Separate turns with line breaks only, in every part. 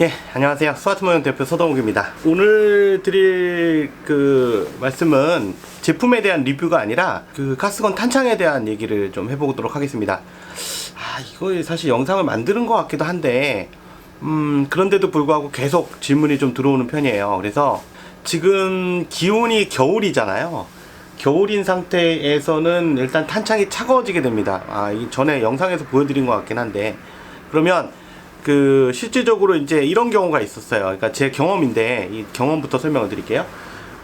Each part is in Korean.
예, 안녕하세요. 스마트모형 대표 서동욱입니다. 오늘 드릴 말씀은 제품에 대한 리뷰가 아니라 가스건 탄창에 대한 얘기를 좀 해보도록 하겠습니다. 이거 사실 영상을 만드는 것 같기도 한데, 그런데도 불구하고 계속 질문이 좀 들어오는 편이에요. 그래서 지금 기온이 겨울이잖아요. 겨울인 상태에서는 일단 탄창이 차가워지게 됩니다. 이 전에 영상에서 보여드린 것 같긴 한데, 그러면 실질적으로 이제 이런 경우가 있었어요. 그러니까 제 경험인데, 이 경험부터 설명을 드릴게요.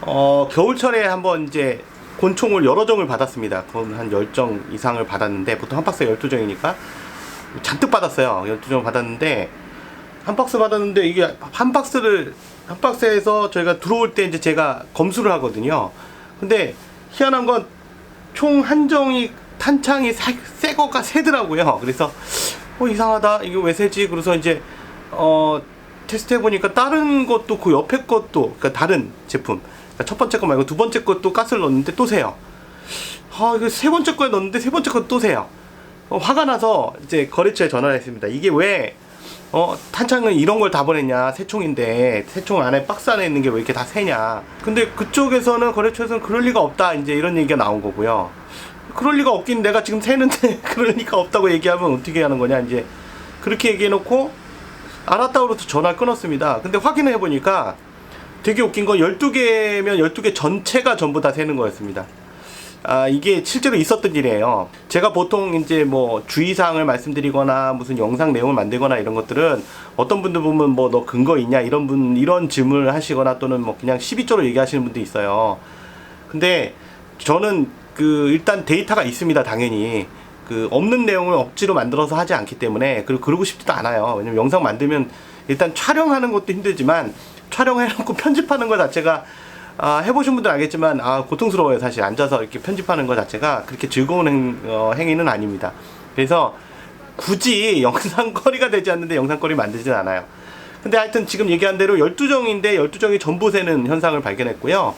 겨울철에 한번 이제 권총을 여러 정을 받았습니다. 그건 한 10정 이상을 받았는데, 보통 한 박스에 12정이니까 잔뜩 받았어요. 12정 받았는데, 한 박스 받았는데, 이게 한 박스에서 저희가 들어올 때 이제 제가 검수를 하거든요. 근데 희한한 건 총 한 정이 탄창이 새 거가 새더라고요. 그래서 이상하다, 이게 왜 새지? 그래서 이제 테스트 해보니까 다른 것도 그 옆에 것도, 그러니까 다른 제품, 그러니까 첫 번째 거 말고 두 번째 것도 가스를 넣었는데 또 새요. 이거 세 번째 거에 넣었는데 세 번째 것도 또 새요. 화가 나서 이제 거래처에 전화를 했습니다. 이게 왜 탄창은 이런 걸 다 보냈냐, 새총인데 새총 안에 박스 안에 있는 게 왜 이렇게 다 새냐. 근데 그쪽에서는, 거래처에서는 그럴 리가 없다, 이제 이런 얘기가 나온 거고요. 그럴 리가 없긴, 내가 지금 새는데 그럴 리가 없다고 얘기하면 어떻게 하는 거냐, 이제 그렇게 얘기해놓고 알았다고 그래서 전화를 끊었습니다. 근데 확인해 보니까 되게 웃긴 건 12개면 12개 전체가 전부 다 새는 거였습니다. 이게 실제로 있었던 일이에요. 제가 보통 이제 뭐 주의사항을 말씀드리거나 무슨 영상 내용을 만들거나 이런 것들은 어떤 분들 보면 뭐 너 근거 있냐 이런 질문을 하시거나, 또는 뭐 그냥 12조로 얘기하시는 분도 있어요. 근데 저는 일단 데이터가 있습니다. 당연히 없는 내용을 억지로 만들어서 하지 않기 때문에, 그리고 그러고 싶지도 않아요. 왜냐면 영상 만들면 일단 촬영하는 것도 힘들지만, 촬영해놓고 편집하는 것 자체가 해보신 분들 알겠지만 고통스러워요. 사실 앉아서 이렇게 편집하는 것 자체가 그렇게 즐거운 행위는 아닙니다. 그래서 굳이 영상거리가 되지 않는데 영상거리 만들진 않아요. 근데 하여튼 지금 얘기한 대로 12정인데 12정이 전부 새는 현상을 발견했고요.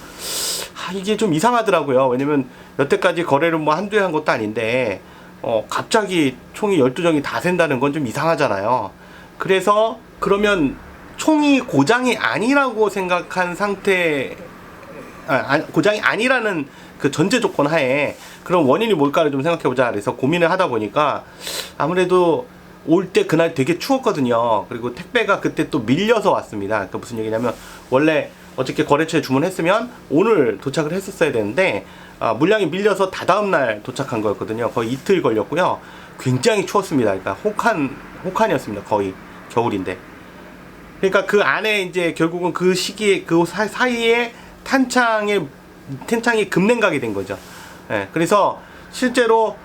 이게 좀 이상하더라고요. 왜냐면 여태까지 거래를 뭐 한두 해 한 것도 아닌데 갑자기 총이 12정이 다 샌다는 건 좀 이상하잖아요. 그래서 그러면 총이 고장이 아니라고 생각한 상태, 고장이 아니라는 그 전제 조건 하에 그럼 원인이 뭘까를 좀 생각해보자. 그래서 고민을 하다 보니까 아무래도 올 때 그날 되게 추웠거든요. 그리고 택배가 그때 또 밀려서 왔습니다. 그러니까 무슨 얘기냐면, 원래 어저께 거래처에 주문했으면 오늘 도착을 했었어야 되는데 물량이 밀려서 다다음 날 도착한 거였거든요. 거의 이틀 걸렸고요. 굉장히 추웠습니다. 그러니까 혹한이었습니다. 거의 겨울인데. 그러니까 그 안에 이제 결국은 그 시기에, 그 사이에 탄창이 급냉각이 된 거죠. 예, 그래서 실제로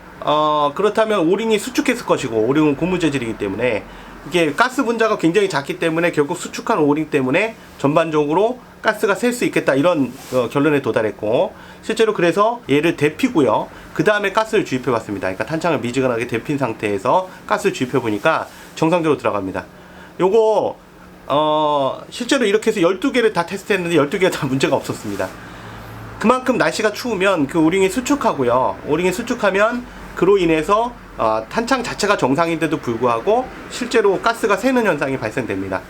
그렇다면 오링이 수축했을 것이고, 오링은 고무 재질이기 때문에 이게 가스 분자가 굉장히 작기 때문에 결국 수축한 오링 때문에 전반적으로 가스가 셀 수 있겠다, 이런 결론에 도달했고, 실제로 그래서 얘를 데피고요. 그 다음에 가스를 주입해 봤습니다. 그러니까 탄창을 미지근하게 데핀 상태에서 가스를 주입해 보니까 정상적으로 들어갑니다. 요거 실제로 이렇게 해서 12개를 다 테스트했는데 12개가 다 문제가 없었습니다. 그만큼 날씨가 추우면 그 오링이 수축하고요. 오링이 수축하면 그로 인해서 탄창 자체가 정상인데도 불구하고 실제로 가스가 새는 현상이 발생됩니다.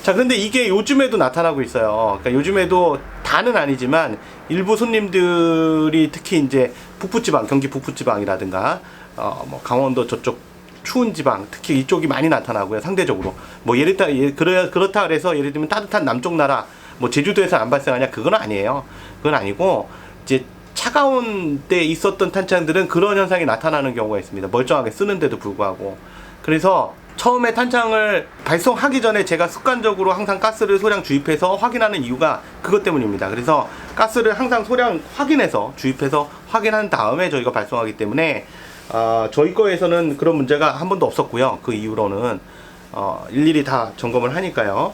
자, 그런데 이게 요즘에도 나타나고 있어요. 그러니까 요즘에도 다는 아니지만 일부 손님들이 특히 이제 북부지방, 경기 북부지방이라든가 뭐 강원도 저쪽 추운 지방, 특히 이쪽이 많이 나타나고요. 상대적으로 뭐 그렇다 그래서 예를 들면 따뜻한 남쪽 나라, 뭐 제주도에서 안 발생하냐, 그건 아니에요. 그건 아니고, 이제 차가운 때 있었던 탄창들은 그런 현상이 나타나는 경우가 있습니다. 멀쩡하게 쓰는데도 불구하고. 그래서 처음에 탄창을 발송하기 전에 제가 습관적으로 항상 가스를 소량 주입해서 확인하는 이유가 그것 때문입니다. 그래서 가스를 항상 소량 확인해서 주입해서 확인한 다음에 저희가 발송하기 때문에 저희 거에서는 그런 문제가 한 번도 없었고요. 그 이후로는 일일이 다 점검을 하니까요.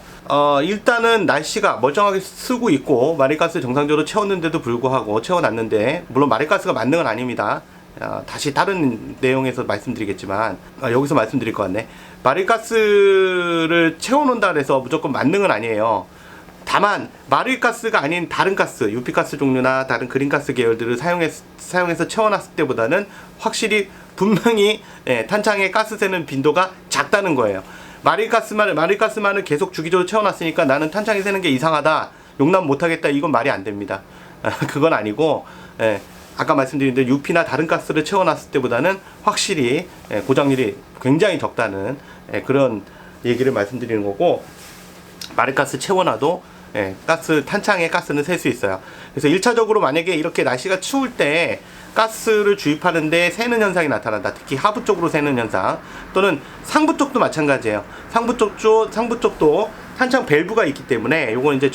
일단은 날씨가 멀쩡하게 쓰고 있고, 마릴가스 정상적으로 채웠는데도 불구하고, 채워놨는데, 물론 마릴가스가 만능은 아닙니다. 다시 다른 내용에서 말씀드리겠지만, 여기서 말씀드릴 것 같네. 마릴가스를 채워놓는다 그래서 무조건 만능은 아니에요. 다만 마릴가스가 아닌 다른 가스, 유피가스 종류나 다른 그린가스 계열들을 사용해서 채워놨을 때보다는 확실히 분명히 탄창에 가스 새는 빈도가 작다는 거예요. 마릴가스만을 계속 주기적으로 채워놨으니까 나는 탄창이 새는 게 이상하다, 용납 못하겠다, 이건 말이 안 됩니다. 그건 아니고, 예, 아까 말씀드린 대로 UP나 다른 가스를 채워놨을 때보다는 확실히 고장률이 굉장히 적다는 그런 얘기를 말씀드리는 거고, 마릴가스 채워놔도 탄창에 가스는 셀 수 있어요. 그래서 1차적으로 만약에 이렇게 날씨가 추울 때 가스를 주입하는데 새는 현상이 나타난다. 특히 하부 쪽으로 새는 현상, 또는 상부 쪽도 마찬가지예요. 상부 쪽도 탄창 밸브가 있기 때문에, 요건 이제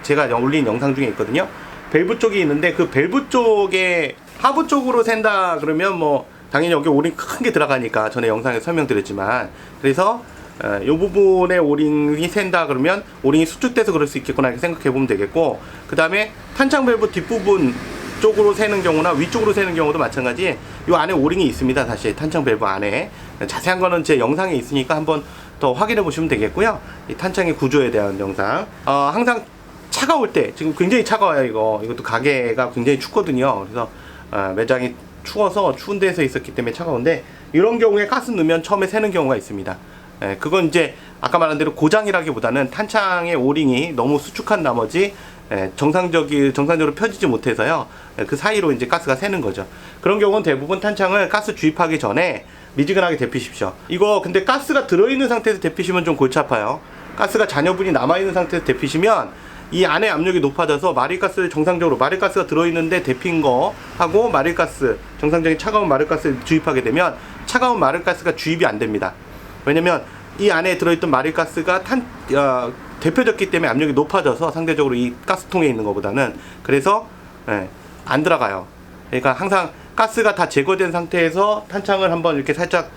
제가 올린 영상 중에 있거든요. 밸브 쪽이 있는데, 그 밸브 쪽에 하부 쪽으로 샌다 그러면 뭐 당연히 여기 오링 큰 게 들어가니까 전에 영상에 설명드렸지만, 그래서 이 부분에 오링이 샌다 그러면 오링이 수축돼서 그럴 수 있겠구나 이렇게 생각해 보면 되겠고, 그 다음에 탄창 밸브 뒷부분 쪽으로 새는 경우나 위쪽으로 새는 경우도 마찬가지. 이 안에 오링이 있습니다. 사실 탄창 밸브 안에 자세한 거는 제 영상에 있으니까 한번 더 확인해 보시면 되겠고요. 이 탄창의 구조에 대한 영상, 항상 차가울 때, 지금 굉장히 차가워요. 이것도 가게가 굉장히 춥거든요. 그래서 매장이 추워서 추운 데서 있었기 때문에 차가운데, 이런 경우에 가스 넣으면 처음에 새는 경우가 있습니다. 그건 이제 아까 말한 대로 고장이라기보다는 탄창의 오링이 너무 수축한 나머지 정상적으로 펴지지 못해서요. 그 사이로 이제 가스가 새는 거죠. 그런 경우는 대부분 탄창을 가스 주입하기 전에 미지근하게 데피십시오. 이거 근데 가스가 들어있는 상태에서 데피시면 좀 골치 아파요. 가스가 잔여분이 남아있는 상태에서 데피시면 이 안에 압력이 높아져서 마릴가스를 정상적으로, 마릴가스가 들어있는데 데핀 거 하고 마릴가스, 정상적인 차가운 마릴가스를 주입하게 되면 차가운 마릴가스가 주입이 안 됩니다. 왜냐면 이 안에 들어있던 마릴가스가 데펴졌기 때문에 압력이 높아져서 상대적으로 이 가스통에 있는 것보다는, 그래서 안 들어가요. 그러니까 항상 가스가 다 제거된 상태에서 탄창을 한번 이렇게 살짝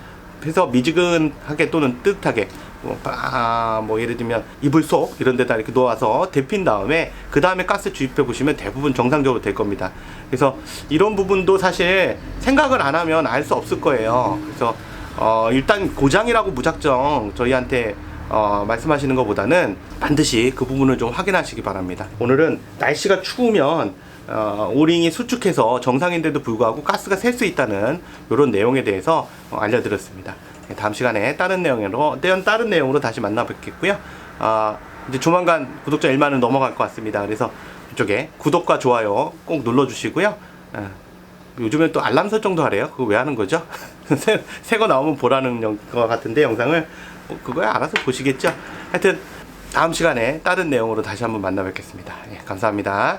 해서 미지근하게 또는 뜨뜻하게 뭐 예를 들면 이불 속 이런 데다 이렇게 놓아서 데핀 다음에 그 다음에 가스 주입해 보시면 대부분 정상적으로 될 겁니다. 그래서 이런 부분도 사실 생각을 안 하면 알 수 없을 거예요. 그래서 일단 고장이라고 무작정 저희한테 말씀하시는 것보다는 반드시 그 부분을 좀 확인하시기 바랍니다. 오늘은 날씨가 추우면 오링이 수축해서 정상인데도 불구하고 가스가 셀 수 있다는 이런 내용에 대해서 알려드렸습니다. 다음 시간에 다른 내용으로 다시 만나뵙겠고요. 이제 조만간 구독자 1만을 넘어갈 것 같습니다. 그래서 이쪽에 구독과 좋아요 꼭 눌러주시고요. 요즘엔 또 알람 설정도 하래요. 그거 왜 하는 거죠? 새 거 나오면 보라는 거 같은데, 영상을 그거야 알아서 보시겠죠. 하여튼 다음 시간에 다른 내용으로 다시 한번 만나 뵙겠습니다. 예, 감사합니다.